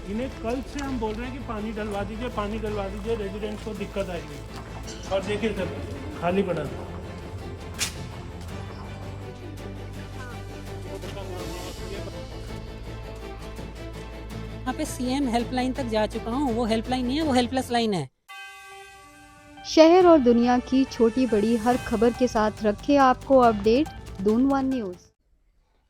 इन्हें कल से हम बोल रहे हैं कि पानी डलवा दीजिए, रेजिडेंट्स को दिक्कत आएगी। और देखिए सर, खाली पड़ा था। यहाँ पे सीएम हेल्पलाइन तक जा चुका हूँ। वो हेल्पलाइन नहीं है, वो हेल्पलेस लाइन है। शहर और दुनिया की छोटी बड़ी हर खबर के साथ रखे आपको अपडेट दून वन न्यूज़।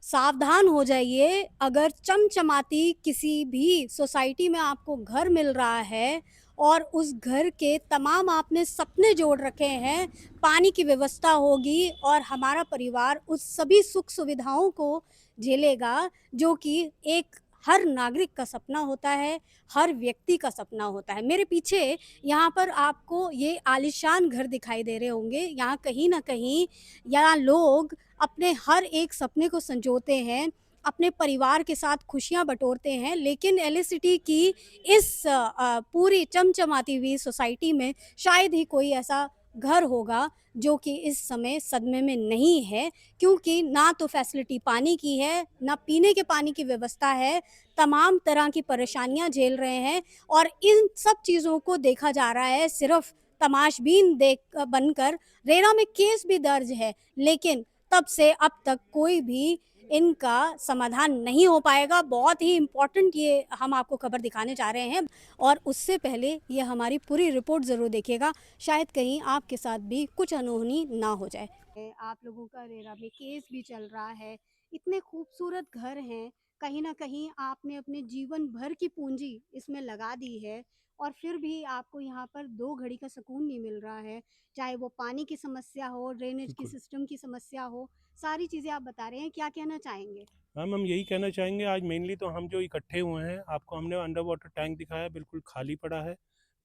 सावधान हो जाइए, अगर चमचमाती किसी भी सोसाइटी में आपको घर मिल रहा है और उस घर के तमाम आपने सपने जोड़ रखे हैं, पानी की व्यवस्था होगी और हमारा परिवार उस सभी सुख सुविधाओं को झेलेगा जो कि एक हर नागरिक का सपना होता है, हर व्यक्ति का सपना होता है। मेरे पीछे यहाँ पर आपको ये आलीशान घर दिखाई दे रहे होंगे। यहाँ कहीं न कहीं यहाँ लोग अपने हर एक सपने को संजोते हैं, अपने परिवार के साथ खुशियाँ बटोरते हैं, लेकिन एलए सिटी की इस पूरी चमचमाती हुई सोसाइटी में शायद ही कोई ऐसा घर होगा जो कि इस समय सदमे में नहीं है, क्योंकि ना तो फैसिलिटी पानी की है, ना पीने के पानी की व्यवस्था है, तमाम तरह की परेशानियाँ झेल रहे हैं और इन सब चीज़ों को देखा जा रहा है सिर्फ़ तमाशबीन देख बनकर। रेरा में केस भी दर्ज है, लेकिन तब से अब तक कोई भी इनका समाधान नहीं हो पाएगा। बहुत ही इम्पोर्टेंट ये हम आपको खबर दिखाने जा रहे हैं और उससे पहले ये हमारी पूरी रिपोर्ट ज़रूर देखिएगा, शायद कहीं आपके साथ भी कुछ अनहोनी ना हो जाए। आप लोगों का रेरा में केस भी चल रहा है, इतने खूबसूरत घर हैं, कहीं न कहीं आपने अपने जीवन भर की पूंजी इसमें लगा दी है और फिर भी आपको यहाँ पर 2 घड़ी का सुकून नहीं मिल रहा है। चाहे वो पानी की समस्या हो, ड्रेनेज की सिस्टम की समस्या हो, सारी चीज़ें आप बता रहे हैं, क्या कहना चाहेंगे? मैम, हम यही कहना चाहेंगे, आज मेनली तो हम जो इकट्ठे हुए हैं, आपको हमने अंडर वाटर टैंक दिखाया, बिल्कुल खाली पड़ा है।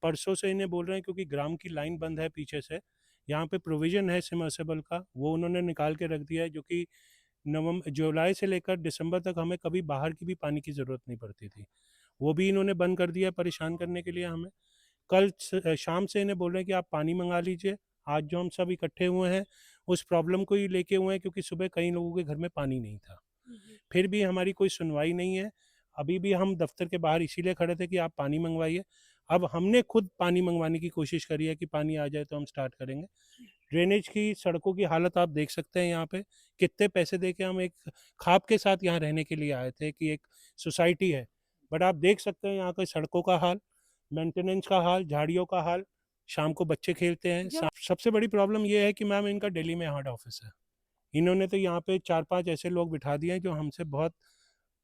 परसों से इन्हें बोल रहे हैं क्योंकि ग्राम की लाइन बंद है पीछे से, यहाँ पे प्रोविज़न है सबमर्सिबल का, वो उन्होंने निकाल के रख दिया है, जो कि जुलाई से लेकर दिसंबर तक हमें कभी बाहर की भी पानी की ज़रूरत नहीं पड़ती थी। वो भी इन्होंने बंद कर दिया परेशान करने के लिए हमें। कल शाम से इन्हें बोल रहे हैं कि आप पानी मंगा लीजिए। आज जो हम सब इकट्ठे हुए हैं, उस प्रॉब्लम को ही लेके हुए हैं, क्योंकि सुबह कई लोगों के घर में पानी नहीं था। फिर भी हमारी कोई सुनवाई नहीं है। अभी भी हम दफ्तर के बाहर इसीलिए खड़े थे कि आप पानी मंगवाइए। अब हमने खुद पानी मंगवाने की कोशिश करी है कि पानी आ जाए तो हम स्टार्ट करेंगे। ड्रेनेज की, सड़कों की हालत आप देख सकते हैं यहाँ पे, कितने पैसे दे के हम एक ख्वाब के साथ यहाँ रहने के लिए आए थे कि एक सोसाइटी है। बट आप देख सकते हैं यहाँ की सड़कों का हाल, मेंटेनेंस का हाल, झाड़ियों का हाल, शाम को बच्चे खेलते हैं। सबसे बड़ी प्रॉब्लम ये है कि मैम, इनका दिल्ली में हेड ऑफिस है। इन्होंने तो यहाँ पे 4-5 ऐसे लोग बिठा दिए हैं जो हमसे बहुत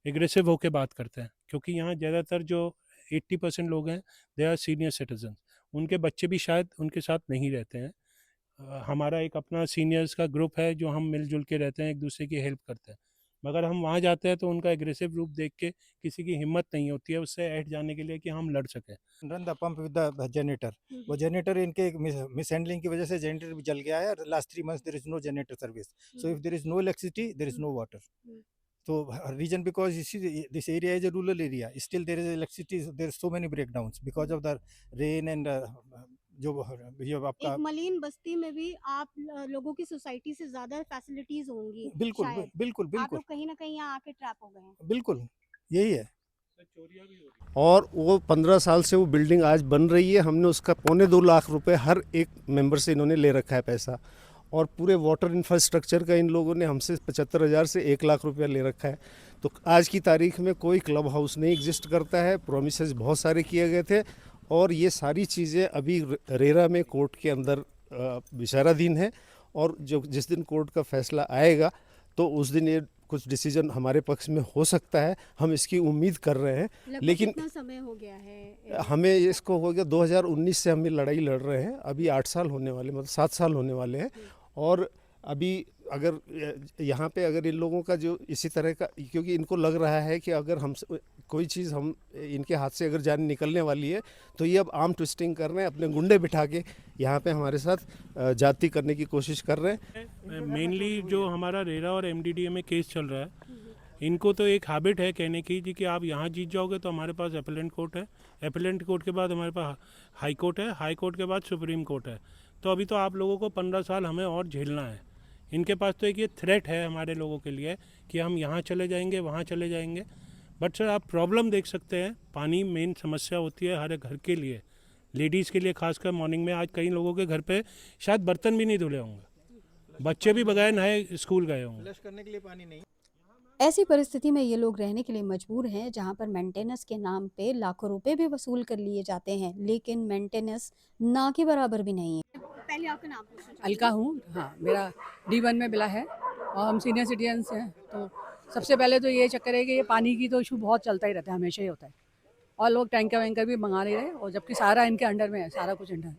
एग्रेसिव होके बात करते हैं, क्योंकि यहाँ ज़्यादातर जो 80% लोग हैं, दे आर सीनियर सिटीजन। उनके बच्चे भी शायद उनके साथ नहीं रहते हैं। हमारा एक अपना सीनियर्स का ग्रुप है जो हम मिलजुल के रहते हैं, एक दूसरे की हेल्प करते हैं। मगर हम वहाँ जाते हैं तो उनका एग्रेसिव रूप देख के किसी की हिम्मत नहीं होती है उससे हट जाने के लिए कि हम लड़ सकें। Run the pump with the generator. वो जनरेटर इनके मिस हैंडलिंग की वजह से जनरेटर भी जल गया है और last 3 months there is no generator service. So if there is no electricity there is no water. So reason, because you see this area is a rural area, still there is electricity, there are so many breakdowns because of the rain and जो ये आपका एक मलिन बस्ती में भी आप लोगों की सोसाइटी से ज़्यादा फैसिलिटीज़ होंगी बिल्कुल शायद। बिल्कुल आप बिल्कुल लोग कहीं न कहीं यहाँ आके ट्रैप हो गए हैं। बिल्कुल यही है। और वो 15 साल से वो बिल्डिंग आज बन रही है। हमने उसका 2.25 लाख रुपए हर एक मेंबर से इन्होंने ले रखा है पैसा, और पूरे वाटर इंफ्रास्ट्रक्चर का इन लोगों ने हमसे 75,000 से 1 लाख रुपया ले रखा है। तो आज की तारीख में कोई क्लब हाउस नहीं एग्जिस्ट करता है। प्रोमिसेस बहुत सारे किए गए थे और ये सारी चीज़ें अभी रेरा में कोर्ट के अंदर विचाराधीन है, और जो जिस दिन कोर्ट का फैसला आएगा तो उस दिन ये कुछ डिसीजन हमारे पक्ष में हो सकता है, हम इसकी उम्मीद कर रहे हैं। लेकिन कितना समय हो गया है? हमें इसको हो गया 2019 से हम ये लड़ाई लड़ रहे हैं। अभी 8 साल होने वाले, मतलब 7 साल होने वाले हैं। और अभी अगर यहाँ पे अगर इन लोगों का जो इसी तरह का, क्योंकि इनको लग रहा है कि अगर हम कोई चीज़ हम इनके हाथ से अगर जान निकलने वाली है तो ये अब आर्म ट्विस्टिंग कर रहे हैं, अपने गुंडे बिठा के यहाँ पे हमारे साथ जाति करने की कोशिश कर रहे हैं। मेनली जो हमारा रेरा और एमडीडीए में केस चल रहा है, इनको तो एक हैबिट है कहने की जी कि आप यहाँ जीत जाओगे तो हमारे पास अपीलेंट कोर्ट है, अपीलेंट कोर्ट के बाद हमारे पास हाई कोर्ट है, हाई कोर्ट के बाद सुप्रीम कोर्ट है। तो अभी तो आप लोगों को 15 साल हमें और झेलना है। इनके पास तो एक ये थ्रेट है हमारे लोगों के लिए कि हम यहाँ चले जाएंगे, वहाँ चले जाएंगे। बट सर आप प्रॉब्लम देख सकते हैं, पानी मेन समस्या होती है हर एक घर के लिए, लेडीज़ के लिए खासकर। मॉर्निंग में आज कई लोगों के घर पे शायद बर्तन भी नहीं धुले होंगे, बच्चे भी बगैर नहाए स्कूल गए होंगे। फ्लश करने के लिए पानी नहीं। ऐसी परिस्थिति में ये लोग रहने के लिए मजबूर हैं, जहां पर मेंटेनेंस के नाम पे लाखों रुपए भी वसूल कर लिए जाते हैं, लेकिन मेंटेनेंस ना के बराबर भी नहीं है। पहले आपका नाम पूछना चाहूंगी। अलका हूँ। हाँ, मेरा D1 में मिला है और हम सीनियर सिटीजन्स हैं। तो सबसे पहले तो ये चक्कर है कि ये पानी की तो इशू बहुत चलता ही रहता है, हमेशा ही होता है, और लोग टैंकर वैंकर भी मंगा नहीं रहे, और जबकि सारा इनके अंडर में है, सारा कुछ अंडर है।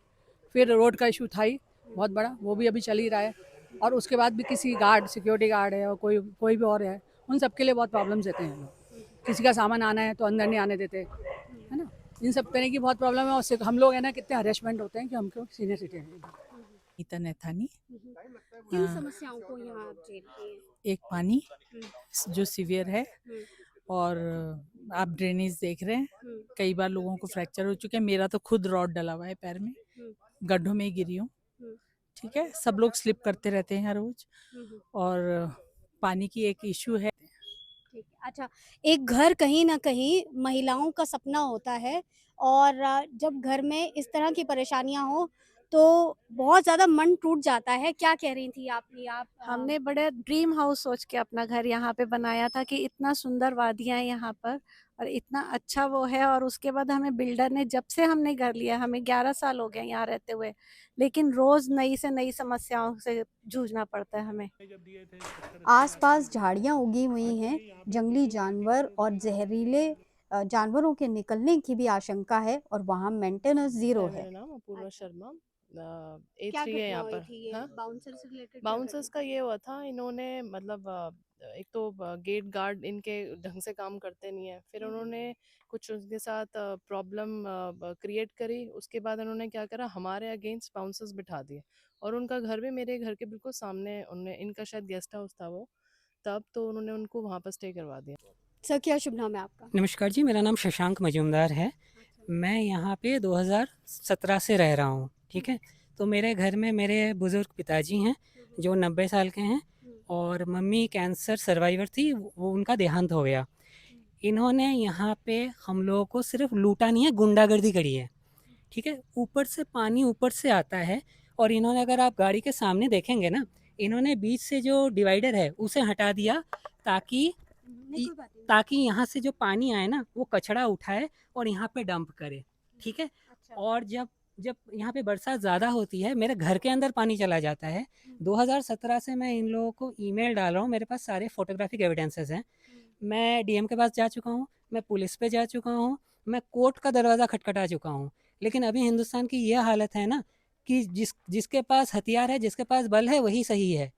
फिर रोड का इशू था ही बहुत बड़ा, वो भी अभी चल ही रहा है, और उसके बाद भी किसी गार्ड, सिक्योरिटी गार्ड है और कोई भी और है, उन सबके लिए बहुत प्रॉब्लम्स देते हैं लोग। किसी का सामान आना है तो अंदर नहीं आने देते, है ना। इन सब तरह की बहुत प्रॉब्लम है, और हम लोग है ना कितने हरेसमेंट होते हैं कि हमको सीनियर सिटीजन नीता नैथानी। किन हाँ। समस्याओं को यहाँ आप झेलते हैं? एक पानी जो सीवियर है, हम्म, और आप ड्रेनेज देख रहे हैं, हम्म, कई बार लोगों को फ्रैक्चर हो चुके हैं। मेरा तो खुद रॉड डला हुआ है पैर में, हम्म, गड्ढों में ही गिरी हूँ। हम्म, ठीक है, सब लोग स्लिप करते रहते हैं हर रोज, हम्म। और पानी की एक इशू है। ठीक है। अच्छा, एक घर कहीं न कहीं महिलाओं का सपना होता है, और जब घर में इस तरह की परेशानियाँ हो तो बहुत ज़्यादा मन टूट जाता है। क्या कह रही थी आप कि आप हमने बड़े ड्रीम हाउस सोच के अपना घर यहाँ पे बनाया था कि इतना सुंदर वादियाँ हैं यहाँ पर और इतना अच्छा वो है, और उसके बाद हमें बिल्डर ने, जब से हमने घर लिया, हमें 11 साल हो गए यहाँ रहते हुए, लेकिन रोज नई से नई समस्याओं से जूझना पड़ता है हमें। आसपास झाड़ियां उगी हुई हैं, जंगली जानवर और जहरीले जानवरों के निकलने की भी आशंका है, और वहां मेंटेनेंस जीरो है। मेरा नाम अपूर्वा शर्मा, क्या A3 है घटना यहाँ हुई पर। थी? ये हाँ, बाउंसर से रिलेटेड क्या बाउंसर्स घटना? का ये हुआ था, इन्होंने मतलब एक तो गेट गार्ड इनके ढंग से काम करते नहीं है, फिर उन्होंने कुछ उनके साथ प्रॉब्लम क्रिएट करी। उसके बाद उन्होंने क्या करा, हमारे अगेंस्ट बाउंसर्स बिठा दिए, और उनका घर भी मेरे घर के बिल्कुल सामने, उन्होंने, इनका शायद गेस्ट हाउस था वो, तब तो उन्होंने उनको वहाँ पर स्टे करवा दिया। सर, क्या शुभ नाम है आपका? नमस्कार जी, मेरा नाम शशांक मजूमदार है। मैं यहाँ पे 2017 से रह रहा हूँ, ठीक है। तो मेरे घर में मेरे बुज़ुर्ग पिताजी हैं जो 90 साल के हैं, और मम्मी कैंसर सर्वाइवर थी, वो उनका देहांत हो गया। इन्होंने यहाँ पे हम लोगों को सिर्फ लूटा नहीं है, गुंडागर्दी करी है, ठीक है। ऊपर से पानी ऊपर से आता है, और इन्होंने, अगर आप गाड़ी के सामने देखेंगे ना, इन्होंने बीच से जो डिवाइडर है उसे हटा दिया, ताकि नहीं, कोई बात नहीं। ताकि यहाँ से जो पानी आए ना वो कचरा उठाए और यहाँ पे डंप करे, ठीक है। अच्छा। और जब जब यहाँ पे बरसात ज़्यादा होती है, मेरे घर के अंदर पानी चला जाता है। 2017 से मैं इन लोगों को ईमेल डाल रहा हूँ, मेरे पास सारे फोटोग्राफिक एविडेंसेस हैं। मैं डीएम के पास जा चुका हूँ, मैं पुलिस पे जा चुका हूँ, मैं कोर्ट का दरवाज़ा खटखटा चुका हूँ, लेकिन अभी हिंदुस्तान की ये हालत है ना कि जिसके पास हथियार है, जिसके पास बल है, वही सही है।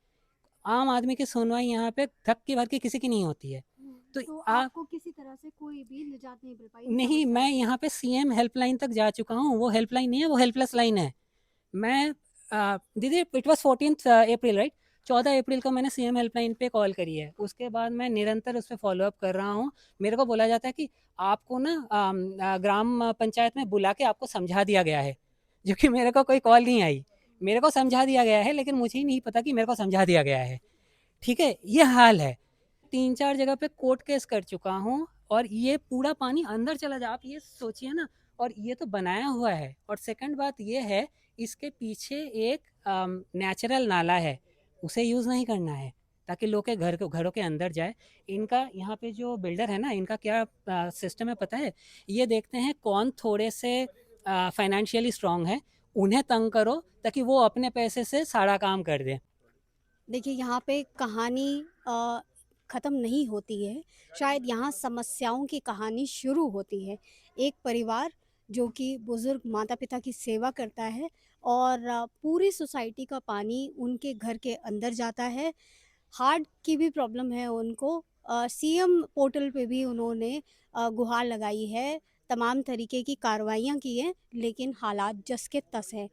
आम आदमी की सुनवाई यहाँ पे धक्की भर के किसी की नहीं होती है। तो तो आप आपको किसी तरह से कोई भी निजात नहीं मिल पाई? नहीं, मैं यहाँ पे सीएम हेल्पलाइन तक जा चुका हूँ। वो हेल्पलाइन नहीं है, वो हेल्पलेस लाइन है। मैं दीदी, it was 14th April, right? 14 अप्रैल को मैंने सीएम हेल्पलाइन पे कॉल करी है। उसके बाद मैं निरंतर उस पे फॉलो अप कर रहा हूँ। मेरे को बोला जाता है कि आपको ना ग्राम पंचायत में बुला के आपको समझा दिया गया है, जो कि मेरे को कोई कॉल नहीं आई। मेरे को समझा दिया गया है, लेकिन मुझे ही नहीं पता कि मेरे को समझा दिया गया है, ठीक है। ये हाल है। 3-4 जगह पे कोर्ट केस कर चुका हूँ, और ये पूरा पानी अंदर चला जा, आप ये सोचिए ना। और ये तो बनाया हुआ है, और सेकंड बात ये है, इसके पीछे एक नेचुरल नाला है, उसे यूज़ नहीं करना है, ताकि लोग के घरों के अंदर जाए। इनका यहाँ पे जो बिल्डर है ना, इनका क्या सिस्टम है पता है? ये देखते हैं कौन थोड़े से फाइनेंशियली स्ट्रांग है, उन्हें तंग करो ताकि वो अपने पैसे से सारा काम कर दे। देखिए, यहाँ पे कहानी ख़त्म नहीं होती है, शायद यहाँ समस्याओं की कहानी शुरू होती है। एक परिवार जो कि बुज़ुर्ग माता-पिता की सेवा करता है, और पूरी सोसाइटी का पानी उनके घर के अंदर जाता है। हार्ट की भी प्रॉब्लम है उनको। सीएम पोर्टल पे भी उन्होंने गुहार लगाई है, तमाम तरीके की कार्रवाइयाँ की हैं, लेकिन हालात जस के तस हैं।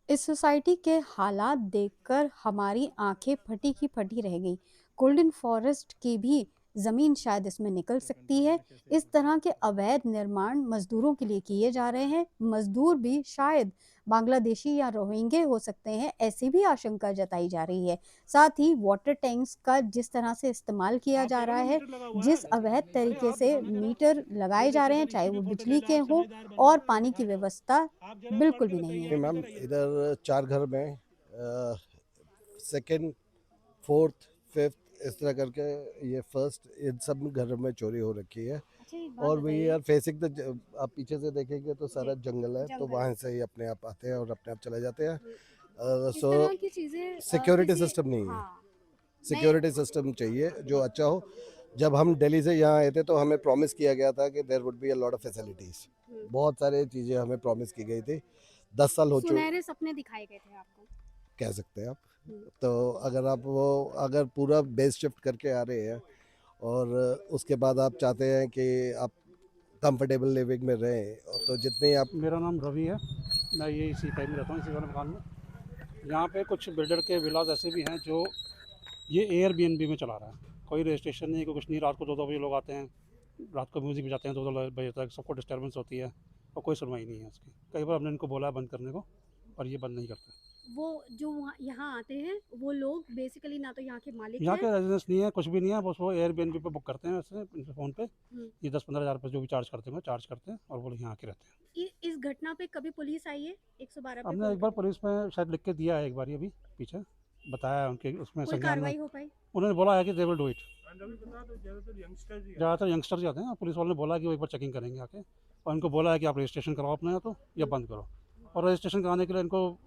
इस सोसाइटी के हालात देखकर हमारी आंखें फटी की फटी रह गई। गोल्डन फॉरेस्ट की भी ज़मीन शायद इसमें निकल सकती है। इस तरह के अवैध निर्माण मज़दूरों के लिए किए जा रहे हैं। मज़दूर भी शायद बांग्लादेशी या रोहिंग्या हो सकते हैं, ऐसी भी आशंका जताई जा रही है। साथ ही वाटर टैंक्स का जिस तरह से इस्तेमाल किया जा रहा है, जिस अवैध तरीके से मीटर लगाए जा रहे हैं, चाहे वो बिजली के हों, और पानी की व्यवस्था बिल्कुल भी नहीं है। मैम इधर 4 घर में सेकंड, फोर्थ, फिफ्थ इस तरह करके ये फर्स्ट, इन सब घर में चोरी हो रखी है। और वी आर फेसिंग द, आप पीछे से देखेंगे तो सारा जंगल है, तो वहाँ से ही अपने आप आते हैं और अपने आप चले जाते हैं। सो सिक्योरिटी सिस्टम नहीं है, सिक्योरिटी सिस्टम चाहिए जो अच्छा हो। जब हम दिल्ली से यहाँ आए थे तो हमें प्रॉमिस किया गया था कि there would be a lot of facilities, बहुत सारी चीज़ें हमें प्रॉमिस की गई थी। 10 साल हो चुके, सुनहरे सपने दिखाए गए थे आपको, कह सकते हैं आप। तो अगर आप वो अगर पूरा बेस शिफ्ट करके आ रहे हैं और उसके बाद आप चाहते हैं कि आप कंफर्टेबल लिविंग में रहें, तो जितने आप। मेरा नाम रवि है, मैं ये इसी टाइम में रहता हूँ, इसी वाले मकान में। यहाँ पे कुछ बिल्डर के विलास ऐसे भी हैं जो ये एयरबीएनबी में चला रहा है। कोई रजिस्ट्रेशन नहीं, कोई कुछ नहीं। रात को 2-2 बजे लोग आते हैं, रात को म्यूज़िक बजाते हैं 2-2 बजे तक, सबको डिस्टर्बेंस होती है और कोई सुनवाई नहीं है उसकी। कई बार हमने इनको बोला है बंद करने को, और ये बंद नहीं करते। वो जो यहाँ आते हैं वो लोग बेसिकली ना तो यहाँ के मालिक यहाँ हैं, के रेजिडेंस नहीं है, कुछ भी नहीं है, बस वो एयरबीएनबी पे बुक करते हैं वैसे फ़ोन पे। ये 10-15 हज़ार रुपये जो भी चार्ज करते हैं चार्ज करते हैं, और वो यहाँ आके रहते हैं। इस घटना पे कभी पुलिस आई है? 112 पे हमने कॉल एक बार करके? पुलिस में शायद लिख के दिया है, एक बार ये भी पीछे बताया उनके उसमें कोई संज्ञान कार्रवाई में। हो पाई? उन्होंने बोला है कि they will do it. Youngsters ज़्यादातर यंगस्टर जाते हैं, पुलिस वालों ने बोला कि वो एक बार चेकिंग करेंगे आके, और इनको बोला है कि आप रजिस्ट्रेशन कराओ अपना या तो, या बंद करो। और रजिस्ट्रेशन कराने के लिए इनको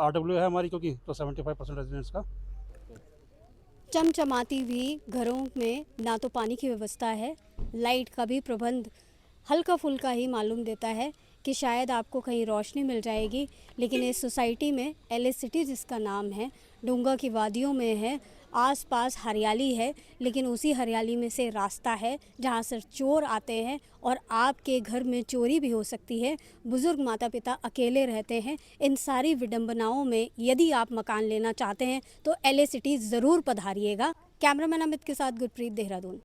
RW है हमारी, क्योंकि तो 75% रेजिडेंट्स का। चमचमाती भी घरों में ना तो पानी की व्यवस्था है, लाइट का भी प्रबंध हल्का फुल्का ही मालूम देता है कि शायद आपको कहीं रोशनी मिल जाएगी, लेकिन इस सोसाइटी में LA सिटी जिसका नाम है, डूंगा की वादियों में है, आसपास हरियाली है, लेकिन उसी हरियाली में से रास्ता है जहाँ से चोर आते हैं और आपके घर में चोरी भी हो सकती है। बुज़ुर्ग माता पिता अकेले रहते हैं। इन सारी विडंबनाओं में यदि आप मकान लेना चाहते हैं तो LA सिटी ज़रूर पधारिएगा। कैमरामैन अमित के साथ गुरप्रीत, देहरादून।